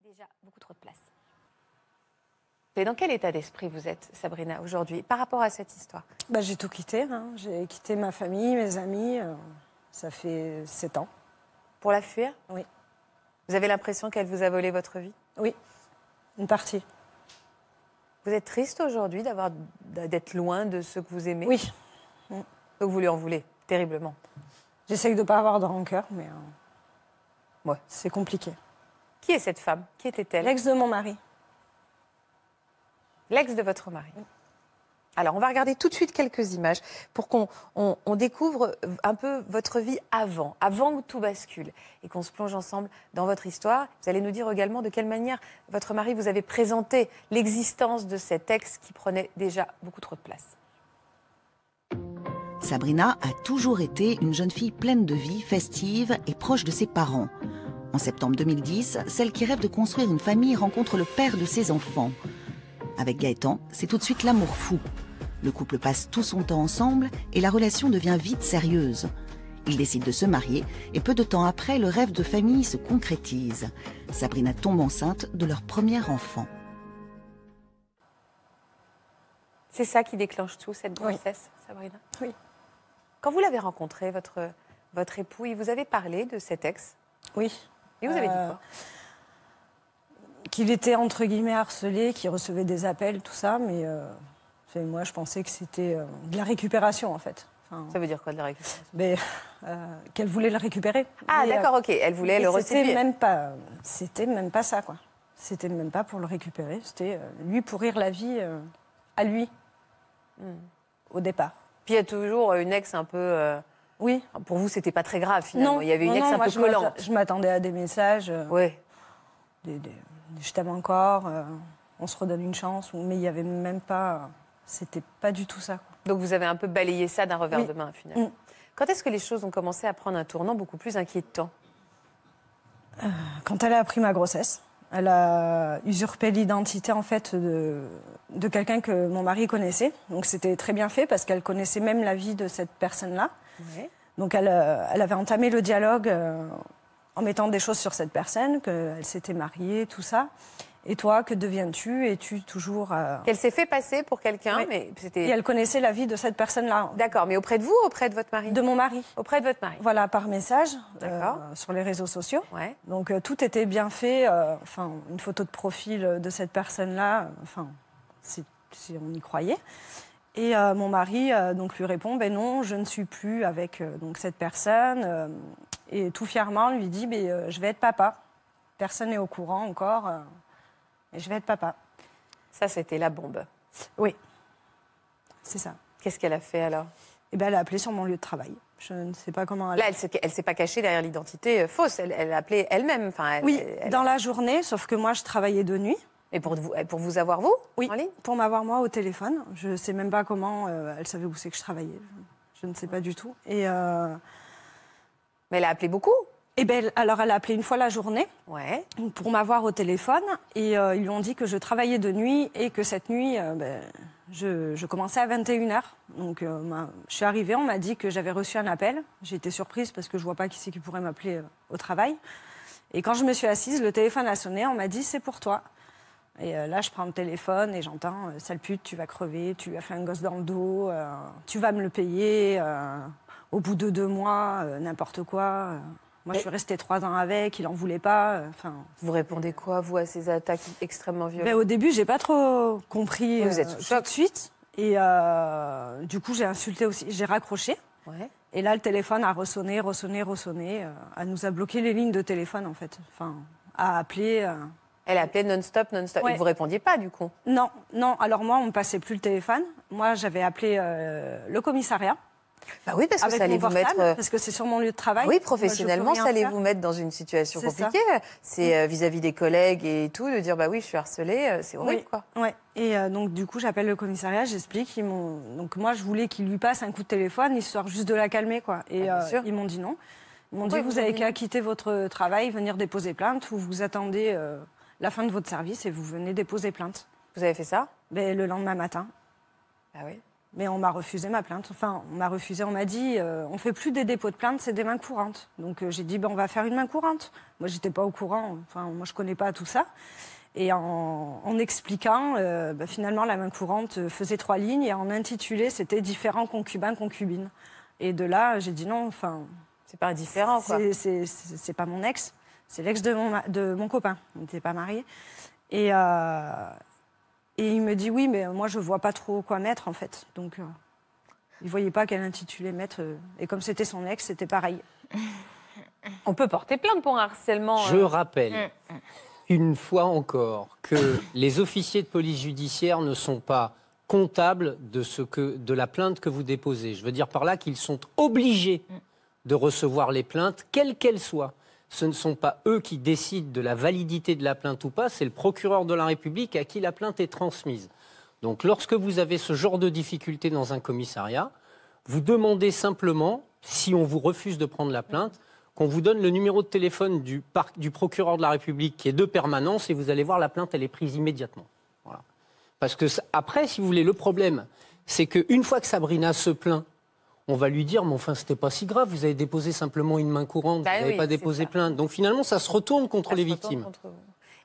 Déjà, beaucoup trop de place. Et dans quel état d'esprit vous êtes, Sabrina, aujourd'hui, par rapport à cette histoire? J'ai tout quitté. J'ai quitté ma famille, mes amis. Ça fait 7 ans. Pour la fuir? Oui. Vous avez l'impression qu'elle vous a volé votre vie? Oui, une partie. Vous êtes triste aujourd'hui d'être loin de ceux que vous aimez? Oui. Donc vous lui en voulez terriblement? J'essaye de ne pas avoir de rancœur, mais Ouais. c'est compliqué. Qui est cette femme? Qui était-elle? L'ex de mon mari. L'ex de votre mari. Alors, on va regarder tout de suite quelques images pour qu'on découvre un peu votre vie avant que tout bascule, et qu'on se plonge ensemble dans votre histoire. Vous allez nous dire également de quelle manière votre mari vous avait présenté l'existence de cet ex qui prenait déjà beaucoup trop de place. Sabrina a toujours été une jeune fille pleine de vie, festive et proche de ses parents. En septembre 2010, celle qui rêve de construire une famille rencontre le père de ses enfants. Avec Gaëtan, c'est tout de suite l'amour fou. Le couple passe tout son temps ensemble et la relation devient vite sérieuse. Ils décident de se marier et peu de temps après, le rêve de famille se concrétise. Sabrina tombe enceinte de leur premier enfant. C'est ça qui déclenche tout, cette grossesse, oui. Sabrina? Oui. Quand vous l'avez rencontré, votre époux, il vous avait parlé de cet ex? Oui. Et vous avez dit quoi? Qu'il était entre guillemets harcelé, qu'il recevait des appels, tout ça, mais moi je pensais que c'était de la récupération en fait. Ça veut dire quoi de la récupération? Qu'elle voulait le récupérer. Ah d'accord, ok, elle voulait le restituer. C'était même pas ça quoi. C'était même pas pour le récupérer, c'était lui pourrir la vie à lui, au départ. Puis il y a toujours une ex un peu... Oui. Pour vous, c'était pas très grave finalement. Non, il y avait une ex un peu collante. Je m'attendais à des messages. Oui. Je t'aime encore, on se redonne une chance, mais il n'y avait même pas... C'était pas du tout ça. Quoi. Donc vous avez un peu balayé ça d'un revers de main, finalement. Quand est-ce que les choses ont commencé à prendre un tournant beaucoup plus inquiétant? Quand elle a appris ma grossesse, elle a usurpé l'identité, en fait, de quelqu'un que mon mari connaissait. Donc c'était très bien fait, parce qu'elle connaissait même la vie de cette personne-là. Ouais. Donc elle avait entamé le dialogue... en mettant des choses sur cette personne, qu'elle s'était mariée, tout ça. Et toi, que deviens-tu? Es-tu toujours... Qu'elle s'est fait passer pour quelqu'un, oui. Mais c'était... Et elle connaissait la vie de cette personne-là. D'accord, mais auprès de vous ou auprès de votre mari? De mon mari. Auprès de votre mari. Voilà, par message, sur les réseaux sociaux. Ouais. Donc tout était bien fait. Une photo de profil de cette personne-là, si on y croyait. Et mon mari donc lui répond, non, je ne suis plus avec donc cette personne. Et tout fièrement lui dit, je vais être papa. Personne n'est au courant encore, mais je vais être papa. Ça, c'était la bombe. Oui, c'est ça. Qu'est-ce qu'elle a fait alors? Elle a appelé sur mon lieu de travail. Je ne sais pas comment elle... Là, elle ne s'est pas cachée derrière l'identité fausse. Elle a appelé elle-même. Dans la journée, sauf que moi, je travaillais de nuit. Et pour vous avoir, vous? Oui, en ligne? Pour m'avoir, moi, au téléphone. Je ne sais même pas comment elle savait où c'est que je travaillais. Je ne sais pas du tout. Et... Mais elle a appelé beaucoup? Alors, elle a appelé une fois la journée pour m'avoir au téléphone. Et ils lui ont dit que je travaillais de nuit et que cette nuit, je commençais à 21h. Donc, je suis arrivée, on m'a dit que j'avais reçu un appel. J'ai été surprise parce que je ne vois pas qui c'est qui pourrait m'appeler au travail. Et quand je me suis assise, le téléphone a sonné. On m'a dit, c'est pour toi. Et là, je prends le téléphone et j'entends « Sale pute, tu vas crever, tu as fait un gosse dans le dos, tu vas me le payer, au bout de 2 mois, n'importe quoi. » Moi, je suis restée 3 ans avec, il n'en voulait pas. Vous répondez quoi, vous, à ces attaques extrêmement violentes? Au début, je n'ai pas trop compris vous êtes sous choc. Tout de suite. Et du coup, j'ai insulté aussi, j'ai raccroché. Ouais. Et là, le téléphone a ressonné. Elle nous a bloqué les lignes de téléphone, en fait. A appelé... Elle appelait non-stop. Ouais. Et vous répondiez pas, du coup? Non. Alors moi, on ne me passait plus le téléphone. Moi, j'avais appelé le commissariat. Bah oui, parce que ça allait vous mettre... Parce que c'est sur mon lieu de travail. Oui, professionnellement, ça allait vous mettre dans une situation compliquée. C'est vis-à-vis des collègues et tout, de dire, je suis harcelée, c'est horrible, quoi. Ouais. Et donc, du coup, j'appelle le commissariat, j'explique. Donc, moi, je voulais qu'il lui passe un coup de téléphone, histoire juste de la calmer, quoi. Et ils m'ont dit non. Ils m'ont dit, vous avez qu'à quitter votre travail, venir déposer plainte, ou vous attendez la fin de votre service et vous venez déposer plainte. Vous avez fait ça? Le lendemain matin. Ah oui. Mais on m'a refusé ma plainte. Enfin, on m'a dit, on fait plus des dépôts de plainte, c'est des mains courantes. Donc j'ai dit, on va faire une main courante. Moi, j'étais pas au courant. Enfin, moi, je connais pas tout ça. Et en expliquant, finalement, la main courante faisait 3 lignes et en intitulé, c'était différents concubins, concubines. Et de là, j'ai dit non. Enfin, c'est pas différent, quoi. C'est pas mon ex, c'est l'ex de mon copain. On n'était pas mariés. Et il me dit oui, mais moi, je vois pas trop quoi mettre, en fait. Donc, il voyait pas quel intitulé mettre. Et comme c'était son ex, c'était pareil. On peut porter plainte pour un harcèlement. Je rappelle, une fois encore, que les officiers de police judiciaire ne sont pas comptables de la plainte que vous déposez. Je veux dire par là qu'ils sont obligés de recevoir les plaintes, quelles qu'elles soient. Ce ne sont pas eux qui décident de la validité de la plainte ou pas, c'est le procureur de la République à qui la plainte est transmise. Donc lorsque vous avez ce genre de difficulté dans un commissariat, vous demandez simplement, si on vous refuse de prendre la plainte, qu'on vous donne le numéro de téléphone du procureur de la République qui est de permanence et vous allez voir, la plainte, elle est prise immédiatement. Voilà. Parce que après, si vous voulez, le problème, c'est qu'une fois que Sabrina se plaint, on va lui dire, mais enfin, c'était pas si grave, vous avez déposé simplement une main courante, vous n'avez pas déposé plainte. Donc finalement, ça se retourne contre les victimes.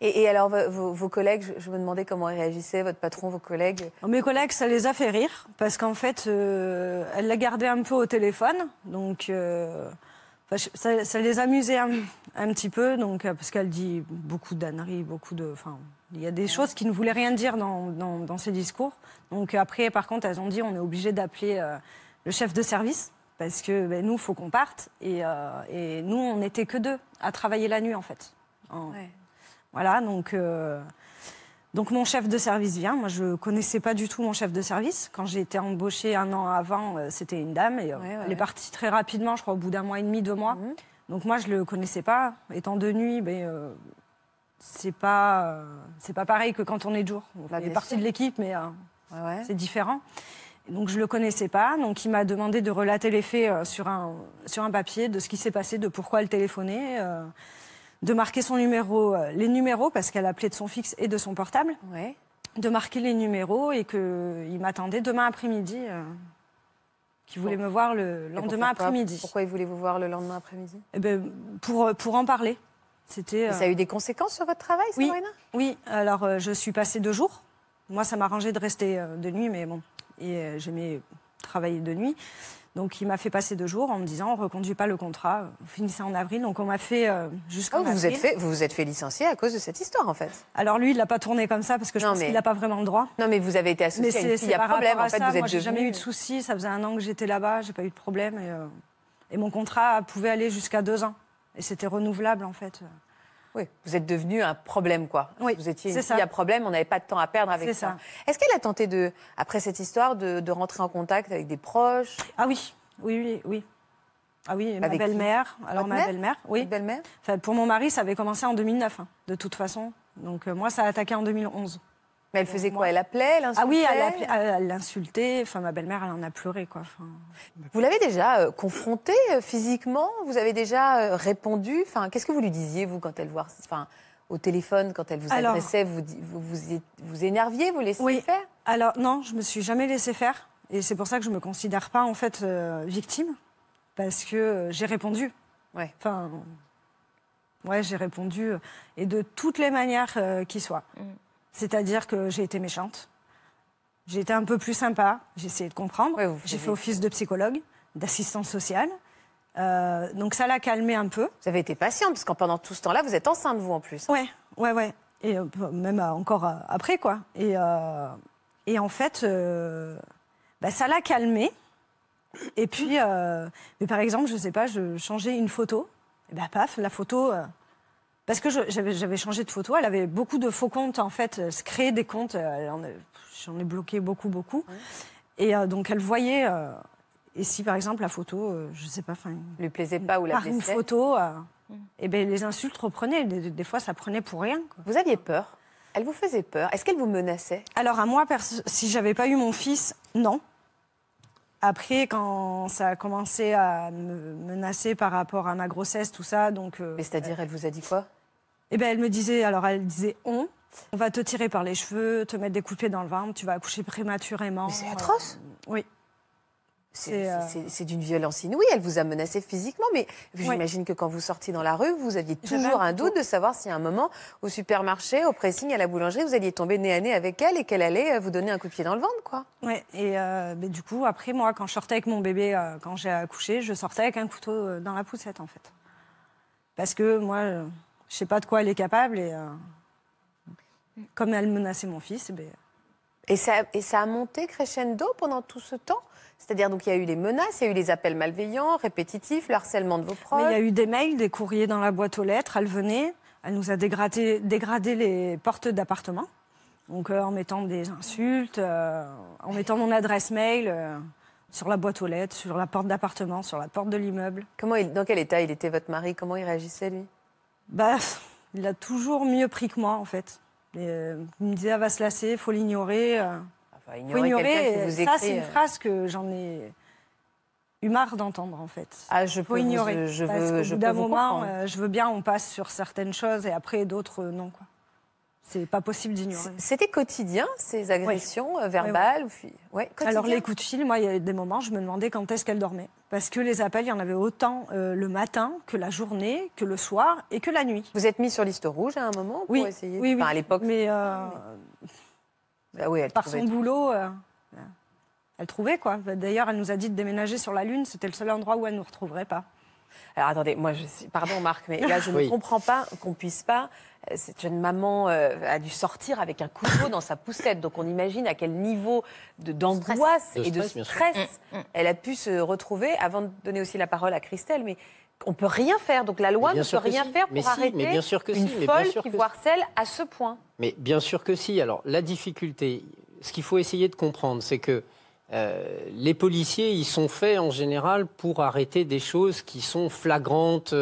Et alors, vos collègues, je me demandais comment ils réagissaient, votre patron, vos collègues. Mes collègues, ça les a fait rire, parce qu'en fait, elle l'a gardé un peu au téléphone, donc ça les amusait un petit peu, donc, parce qu'elle dit beaucoup d'âneries, il y a des choses qui ne voulaient rien dire dans ses discours. Donc après, par contre, elles ont dit, on est obligé d'appeler le chef de service, parce que nous, il faut qu'on parte, et nous, on n'était que 2 à travailler la nuit, en fait. Voilà, donc mon chef de service vient. Moi, je ne connaissais pas du tout mon chef de service. Quand j'ai été embauchée 1 an avant, c'était une dame. Et, elle est partie très rapidement, je crois, au bout d'1 mois et demi, 2 mois. Donc moi, je ne le connaissais pas. Étant de nuit, c'est pas pareil que quand on est de jour. On fait partie de l'équipe, mais c'est différent. Donc je ne le connaissais pas. Donc il m'a demandé de relater les faits sur un papier, de ce qui s'est passé, de pourquoi elle téléphonait. De marquer les numéros, parce qu'elle appelait de son fixe et de son portable, de marquer les numéros et qu'il m'attendait demain après-midi, qu'il voulait me voir le lendemain après-midi. Pourquoi il voulait vous voir le lendemain après-midi ? Pour en parler. Ça a eu des conséquences sur votre travail, Sabrina ? Oui, alors je suis passée 2 jours. Moi, ça m'arrangeait de rester de nuit, mais bon, et j'aimais travailler de nuit. Donc, il m'a fait passer 2 jours en me disant, on ne reconduit pas le contrat, vous finissez en avril. Donc, on m'a fait jusqu'en avril. Vous vous êtes fait licencier à cause de cette histoire, en fait. Alors, lui, il ne l'a pas tourné comme ça, parce que je pense qu'il n'a pas vraiment le droit. Non, mais vous avez été associé à une fille, il y a problème. En fait, vous êtes moi, j'ai jamais eu de soucis. Ça faisait 1 an que j'étais là-bas, j'ai pas eu de problème. Et mon contrat pouvait aller jusqu'à 2 ans. Et c'était renouvelable, en fait. Oui, vous êtes devenu un problème, quoi. Oui, vous étiez une fille à problème, on n'avait pas de temps à perdre avec ça. Est-ce qu'elle a tenté, après cette histoire, de rentrer en contact avec des proches ? Ah oui. Ah oui, ma belle-mère. Alors ma belle-mère, oui. Belle-mère ? Enfin, pour mon mari, ça avait commencé en 2009, de toute façon. Donc moi, ça a attaqué en 2011. Mais elle faisait quoi ? Elle appelait, elle insultait ? Ah oui, elle l'insultait. Enfin, ma belle-mère, elle en a pleuré, quoi. Enfin... Vous l'avez déjà confrontée physiquement ? Vous avez déjà répondu ? Enfin, qu'est-ce que vous lui disiez, vous, quand elle vous... Enfin, au téléphone, quand elle vous agressait, vous énerviez, vous laissiez faire ? Alors non, je me suis jamais laissée faire. Et c'est pour ça que je ne me considère pas, en fait, victime, parce que j'ai répondu. Enfin, j'ai répondu, et de toutes les manières qui soient. C'est-à-dire que j'ai été méchante, j'ai été un peu plus sympa, j'ai essayé de comprendre, j'ai fait office de psychologue, d'assistante sociale, donc ça l'a calmé un peu. Vous avez été patiente, parce que pendant tout ce temps-là, vous êtes enceinte, vous, en plus. Ouais. Et même encore après, quoi. Et en fait... ça l'a calmé. Et puis, mais par exemple, je ne sais pas, je changeais une photo. Et paf, la photo... parce que j'avais changé de photo. Elle avait beaucoup de faux comptes, en fait. Elle se créait des comptes. J'en ai bloqué beaucoup. Et donc, elle voyait... et si, par exemple, la photo, je ne sais pas... lui plaisait pas ou la blessait. Par une photo, les insultes reprenaient. Des fois, ça prenait pour rien, quoi. Vous aviez peur ? Elle vous faisait peur ? Est-ce qu'elle vous menaçait ? Alors, à moi, si j'avais pas eu mon fils, non. Après, quand ça a commencé à me menacer par rapport à ma grossesse, tout ça, donc... Mais c'est-à-dire, elle vous a dit quoi ? Elle me disait... Alors, elle disait « on ». On va te tirer par les cheveux, te mettre des coups de pied dans le ventre, tu vas accoucher prématurément. Mais c'est atroce. Oui. C'est d'une violence inouïe. Elle vous a menacé physiquement, mais j'imagine que quand vous sortiez dans la rue, vous aviez toujours un doute de savoir si à un moment, au supermarché, au pressing, à la boulangerie, vous alliez tomber nez à nez avec elle et qu'elle allait vous donner un coup de pied dans le ventre, quoi. Oui, et mais du coup, après, moi, quand je sortais avec mon bébé, quand j'ai accouché, je sortais avec un couteau dans la poussette, en fait. Parce que moi, je ne sais pas de quoi elle est capable, et comme elle menaçait mon fils, Et ça a monté crescendo pendant tout ce temps? C'est-à-dire, donc, il y a eu les menaces, il y a eu les appels malveillants, répétitifs, le harcèlement de vos proches. Mais il y a eu des mails, des courriers dans la boîte aux lettres. Elle venait, elle nous a dégradé les portes d'appartement. Donc, en mettant des insultes, en mettant mon adresse mail sur la boîte aux lettres, sur la porte d'appartement, sur la porte de l'immeuble. Dans quel état il était, votre mari? Comment il réagissait, lui? Il a toujours mieux pris que moi, en fait. Il me disait, elle va se lasser, il faut l'ignorer. Faut ignorer, ça c'est une phrase que j'en ai eu marre d'entendre en fait. Faut ignorer. Parce qu'au bout d'un moment, je veux bien on passe sur certaines choses et après d'autres non quoi. C'est pas possible d'ignorer. C'était quotidien ces agressions verbales Alors les coups de fil, moi il y a des moments je me demandais quand est-ce qu'elle dormait parce que les appels il y en avait autant le matin que la journée, que le soir et que la nuit. Vous êtes mis sur liste rouge à un moment pour essayer oui. À l'époque. Mais par son boulot, elle trouvait quoi. D'ailleurs, elle nous a dit de déménager sur la Lune. C'était le seul endroit où elle ne nous retrouverait pas. Alors attendez, pardon Marc, mais là je ne comprends pas qu'on puisse pas. Cette jeune maman a dû sortir avec un couteau dans sa poussette. Donc on imagine à quel niveau d'angoisse et de stress elle a pu se retrouver. Avant de donner aussi la parole à Christelle, mais on peut rien faire. Donc la loi ne peut rien faire pour arrêter une folle qui vous harcèle à ce point. Mais bien sûr que si. Alors la difficulté, ce qu'il faut essayer de comprendre, c'est que les policiers, ils sont faits en général pour arrêter des choses qui sont flagrantes,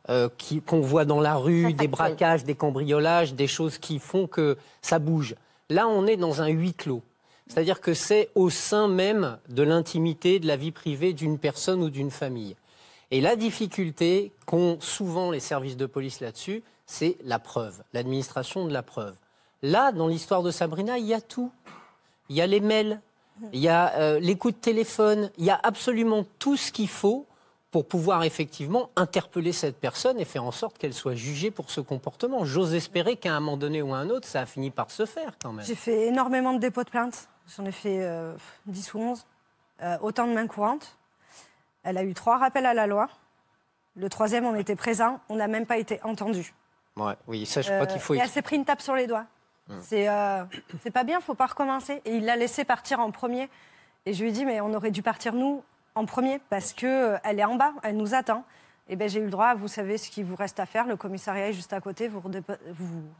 qu'on voit dans la rue, des braquages, des cambriolages, des choses qui font que ça bouge. Là, on est dans un huis clos. C'est-à-dire que c'est au sein même de l'intimité, de la vie privée d'une personne ou d'une famille. Et la difficulté qu'ont souvent les services de police là-dessus, c'est la preuve, l'administration de la preuve. Là, dans l'histoire de Sabrina, il y a tout. Il y a les mails, il y a les coups de téléphone, il y a absolument tout ce qu'il faut pour pouvoir effectivement interpeller cette personne et faire en sorte qu'elle soit jugée pour ce comportement. J'ose espérer qu'à un moment donné ou à un autre, ça a fini par se faire quand même. J'ai fait énormément de dépôts de plainte. J'en ai fait 10 ou 11, autant de mains courantes. Elle a eu 3 rappels à la loi. Le 3e, on était présent, on n'a même pas été entendu. Oui, ça, je crois qu'il faut... Et elle s'est pris une tape sur les doigts. C'est pas bien, il ne faut pas recommencer. Et il l'a laissé partir en premier. Et je lui ai dit, mais on aurait dû partir, nous, en premier, parce qu'elle est en bas, elle nous attend. Et j'ai eu le droit, vous savez ce qu'il vous reste à faire. Le commissariat est juste à côté, vous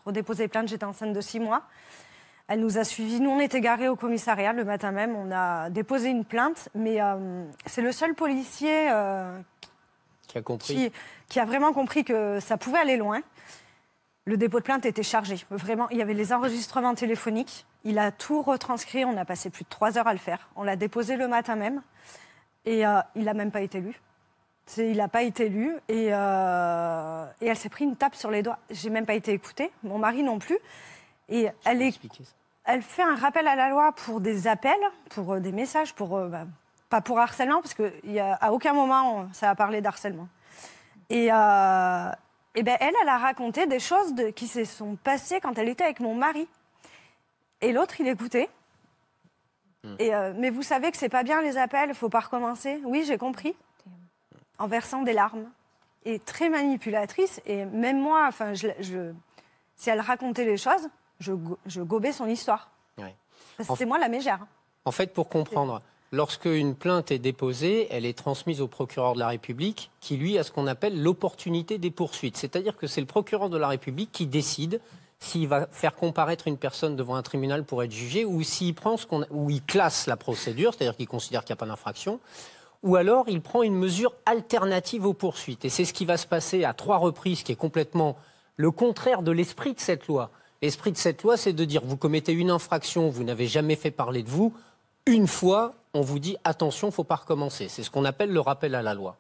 redéposez plainte, j'étais enceinte de 6 mois. Elle nous a suivis. Nous, on était garés au commissariat le matin même. On a déposé une plainte. Mais c'est le seul policier qui a compris. Qui a vraiment compris que ça pouvait aller loin. Le dépôt de plainte était chargé. Vraiment, il y avait les enregistrements téléphoniques. Il a tout retranscrit. On a passé plus de 3 heures à le faire. On l'a déposé le matin même. Et il n'a même pas été lu. Il n'a pas été lu. Et elle s'est pris une tape sur les doigts. J'ai même pas été écoutée. Mon mari non plus. Et elle fait un rappel à la loi pour des appels, pour des messages, pas pour harcèlement, parce qu'à aucun moment ça a parlé d'harcèlement. Et elle a raconté des choses qui se sont passées quand elle était avec mon mari. Et l'autre, il écoutait. Mais vous savez que c'est pas bien les appels, il faut pas recommencer. Oui, j'ai compris. En versant des larmes. Et très manipulatrice. Et même moi, si elle racontait les choses, je gobais son histoire. Parce que c'est moi la mégère. En fait, pour comprendre, lorsque une plainte est déposée, elle est transmise au procureur de la République, qui lui a ce qu'on appelle l'opportunité des poursuites. C'est-à-dire que c'est le procureur de la République qui décide s'il va faire comparaître une personne devant un tribunal pour être jugé, ou s'il prend ou il classe la procédure, c'est-à-dire qu'il considère qu'il n'y a pas d'infraction, ou alors il prend une mesure alternative aux poursuites. Et c'est ce qui va se passer à 3 reprises, qui est complètement le contraire de l'esprit de cette loi. L'esprit de cette loi, c'est de dire, vous commettez une infraction, vous n'avez jamais fait parler de vous, une fois, on vous dit, attention, il ne faut pas recommencer. C'est ce qu'on appelle le rappel à la loi.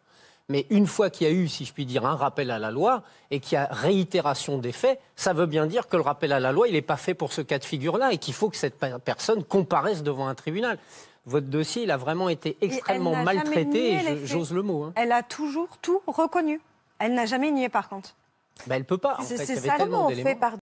Mais une fois qu'il y a eu, si je puis dire, un rappel à la loi et qu'il y a réitération des faits, ça veut bien dire que le rappel à la loi, il n'est pas fait pour ce cas de figure-là et qu'il faut que cette personne comparaisse devant un tribunal. Votre dossier, il a vraiment été extrêmement maltraité, et j'ose le mot. Hein. Elle a toujours tout reconnu. Elle n'a jamais nié, par contre. Ben, elle ne peut pas. En fait, il y avait tellement d'éléments.